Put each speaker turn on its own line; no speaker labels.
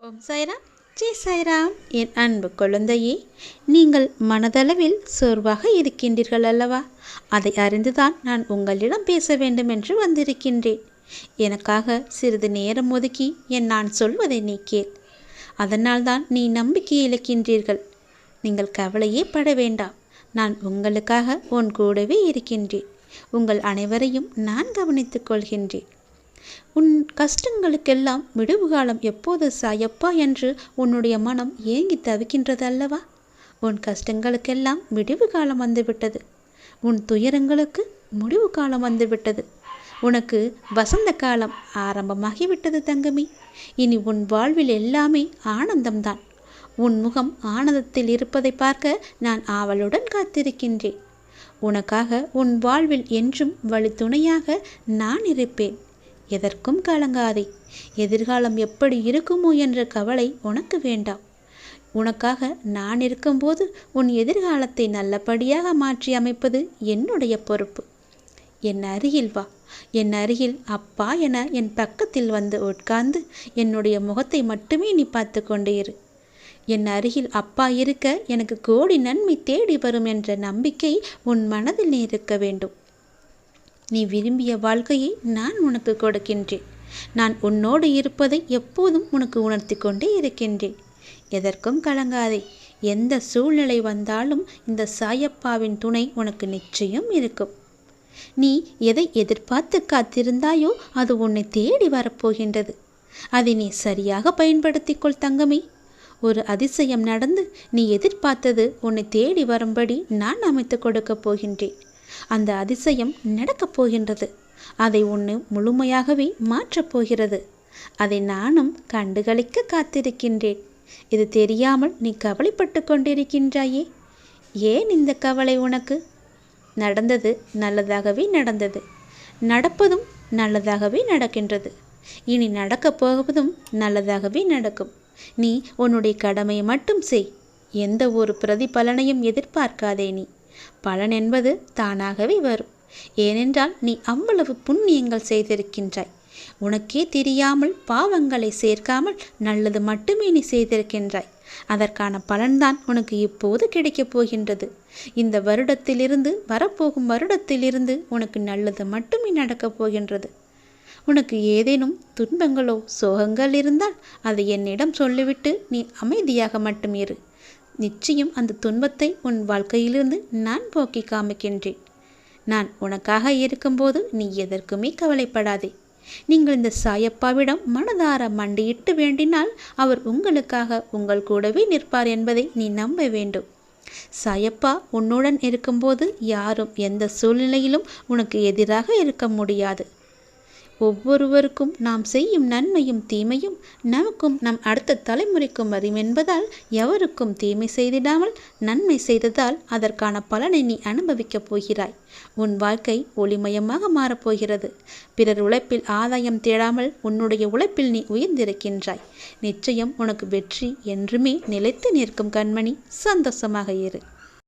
ஓம் சாய்ராம், ஜெய் சாய்ராம். என் அன்பு குழந்தையே, நீங்கள் மனதளவில் சோர்வாக இருக்கின்றீர்கள் அல்லவா? அதை அறிந்துதான் நான் உங்களிடம் பேச வேண்டும் என்று வந்திருக்கின்றேன். எனக்காக சிறிது நேரம் ஒதுக்கி நான் சொல்வதை நீ கேள். அதனால்தான் நீ நம்பிக்கை இழக்கின்றீர்கள். நீங்கள் கவலையே பட வேண்டாம். நான் உங்களுக்காக உன் கூடவே இருக்கின்றேன். உங்கள் அனைவரையும் நான் கவனித்துக் கொள்கின்றேன். உன் கஷ்டங்களுக்கெல்லாம் விடுவு காலம் எப்போது சாயப்பா என்று உன்னுடைய மனம் ஏங்கி தவிக்கின்றது அல்லவா? உன் கஷ்டங்களுக்கெல்லாம் விடுவு காலம் வந்துவிட்டது. உன் துயரங்களுக்கு முடிவு காலம் வந்துவிட்டது. உனக்கு வசந்த காலம் ஆரம்பமாகிவிட்டது தங்கமி. இனி உன் வாழ்வில் எல்லாமே ஆனந்தம்தான். உன் முகம் ஆனந்தத்தில் இருப்பதை பார்க்க நான் ஆவலுடன் காத்திருக்கின்றேன். உனக்காக உன் வாழ்வில் என்றும் வழி துணையாக நான் இருப்பேன். எதற்கும் கலங்காதே. எதிர்காலம் எப்படி இருக்குமோ என்ற கவலை உனக்கு வேண்டாம். உனக்காக நான் இருக்கும்போது உன் எதிர்காலத்தை நல்லபடியாக மாற்றி அமைப்பது என்னுடைய பொறுப்பு. என் அருகில் வா. என் அருகில் அப்பா என என் பக்கத்தில் வந்து உட்கார்ந்து என்னுடைய முகத்தை மட்டுமே நீ பார்த்து கொண்டே இரு. என் அருகில் அப்பா இருக்க எனக்கு கோடி நன்மை தேடி வரும் என்ற நம்பிக்கை உன் மனதில் நீ இருக்க வேண்டும். நீ விரும்பிய வாழ்க்கையை நான் உனக்கு கொடுக்கின்றேன். நான் உன்னோடு இருப்பதை எப்போதும் உனக்கு உணர்த்தி கொண்டே இருக்கின்றேன். எதற்கும் கலங்காதே. எந்த சூழ்நிலை வந்தாலும் இந்த சாயப்பாவின் துணை உனக்கு நிச்சயம் இருக்கும். நீ எதை எதிர்பார்த்து காத்திருந்தாயோ அது உன்னை தேடி வரப்போகின்றது. அதை நீ சரியாக பயன்படுத்திக்கொள் தங்கமே. ஒரு அதிசயம் நடந்து நீ எதிர்பார்த்தது உன்னை தேடி வரும்படி நான் அமைத்து கொடுக்க போகின்றேன். அந்த அதிசயம் நடக்கப் போகின்றது. அதை உன்னை முழுமையாகவே மாற்றப் போகிறது. அதை நானும் கண்டுகளிக்க காத்திருக்கின்றேன். இது தெரியாமல் நீ கவலைப்பட்டு கொண்டிருக்கின்றாயே. ஏன் இந்த கவலை உனக்கு? நடந்தது நல்லதாகவே நடந்தது. நடப்பதும் நல்லதாகவே நடக்கின்றது. இனி நடக்கப் போவதும் நல்லதாகவே நடக்கும். நீ உன்னுடைய கடமையை மட்டும் செய். எந்த ஒரு பிரதிபலனையும் எதிர்பார்க்காதே. நீ பலன் என்பது தானாகவே வரும். ஏனென்றால் நீ அவ்வளவு புண்ணியங்கள் செய்திருக்கின்றாய். உனக்கே தெரியாமல் பாவங்களை சேர்க்காமல் நல்லது மட்டுமே நீ செய்திருக்கின்றாய். அதற்கான பலன்தான் உனக்கு இப்போது கிடைக்கப் போகின்றது. இந்த வருடத்திலிருந்து வரப்போகும் வருடத்திலிருந்து உனக்கு நல்லது மட்டுமே நடக்கப் போகின்றது. உனக்கு ஏதேனும் துன்பங்களோ சோகங்கள் இருந்தால் அதை என்னிடம் சொல்லிவிட்டு நீ அமைதியாக மட்டும் இரு. நிச்சயம் அந்த துன்பத்தை உன் வாழ்க்கையிலிருந்து நான் போக்கி காமிக்கின்றேன். நான் உனக்காக இருக்கும்போது நீ எதற்குமே கவலைப்படாதே. நீங்கள் இந்த சாயப்பாவிடம் மனதார மண்டியிட்டு வேண்டினால் அவர் உங்களுக்காக உங்கள் கூடவே நிற்பார் என்பதை நீ நம்ப வேண்டும். சாயப்பா உன்னுடன் இருக்கும்போது யாரும் எந்த சூழ்நிலையிலும் உனக்கு எதிராக இருக்க முடியாது. ஒவ்வொருவருக்கும் நாம் செய்யும் நன்மையும் தீமையும் நமக்கும் நம் அடுத்த தலைமுறைக்கும் வரும் என்பதால் எவருக்கும் தீமை செய்திடாமல் நன்மை செய்ததால் அதற்கான பலனை நீ அனுபவிக்கப் போகிறாய். உன் வாழ்க்கை ஒளிமயமாக மாறப்போகிறது. பிறர் உழைப்பில் ஆதாயம் தேடாமல் உன்னுடைய உழைப்பில் நீ உயர்ந்திருக்கின்றாய். நிச்சயம் உனக்கு வெற்றி என்றுமே நிலைத்து நிற்கும் கண்மணி. சந்தோஷமாக இரு.